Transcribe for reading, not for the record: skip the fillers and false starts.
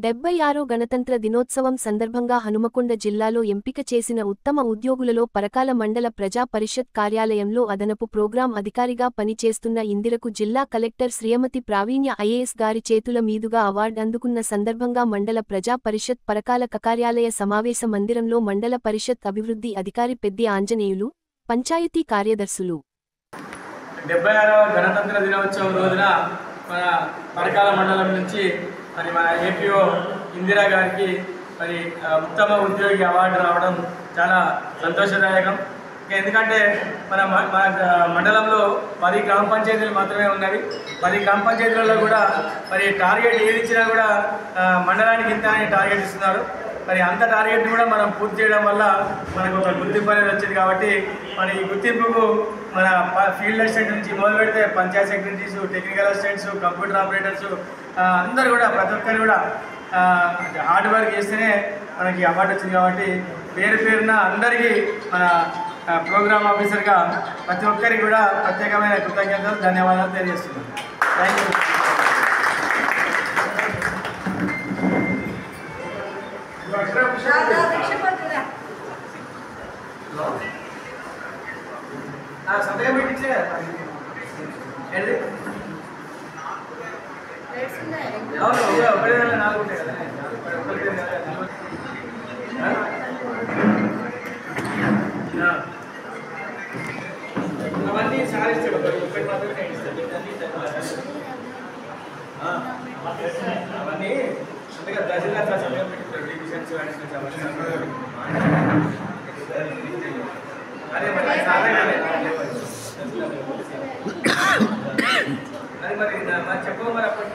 76 గణతంత్ర దినోత్సవం సందర్భంగా హనుమకొండ జిల్లాలో ఎంపిక చేసిన ఉత్తమ ఉద్యోగులలో పరకాల మండల ప్రజా పరిషత్ కార్యాలయంలో అదనపు ప్రోగ్రాం అధికారిగా పనిచేస్తున్న ఇందిరకు జిల్లా కలెక్టర్ శ్రీమతి ప్రావీణ్య ఐఏఎస్ గారి చేతుల మీదుగా అవార్డు అందుకున్న సందర్భంగా మండల ప్రజా పరిషత్ పరకాల కార్యాలయ సమావేశ మందిరంలో మండల పరిషత్ అభివృద్ధి అధికారి పెద్ది ఆంజనేయులు, పంచాయతీ కార్యదర్శులు 76వ గణతంత్ర దినోత్సవం రోజున మన పరకాల మండలం నుంచి మరి మన ఏపీఓ ఇందిరా గారికి మరి ఉత్తమ ఉద్యోగి అవార్డు రావడం చాలా సంతోషదాయకం. ఎందుకంటే మన మండలంలో 10 గ్రామ పంచాయతీలు మాత్రమే ఉన్నవి. 10 గ్రామ పంచాయతీలలో కూడా మరి టార్గెట్ ఏది ఇచ్చినా కూడా మండలానికి ఇంత అని టార్గెట్ ఇస్తున్నారు. మరి అంత టార్గెట్ని కూడా మనం పూర్తి చేయడం వల్ల మనకు ఒక గుర్తింపు అనేది వచ్చింది. కాబట్టి మన ఈ గుర్తింపుకు మన ఫీల్డ్ అసిస్టెంట్ నుంచి మొదలు పెడితే Panchayat secretaries, technical assistants, computer operators అందరూ కూడా ప్రతి ఒక్కరు కూడా హార్డ్ వర్క్ చేస్తేనే మనకి అవార్డు వచ్చింది. కాబట్టి పేరున అందరికీ మన ప్రోగ్రామ్ ఆఫీసర్గా ప్రతి ఒక్కరికి కూడా ప్రత్యేకమైన కృతజ్ఞతలు, ధన్యవాదాలు తెలియజేస్తున్నాను. Thank you. సంతకం పెట్టించే అవును, ఒకటే 4 ఉంటాయి కదా. అవన్నీ సాధిస్తాడు, ఒకటి మాత్రమే ఇస్తాడు. అవన్నీ అందుకే తహసీల్దార్ సంతకం పెట్టింటాడు. డివిజన్స్ అదే మరి అది మరి చెప్పు మరి అప్పటి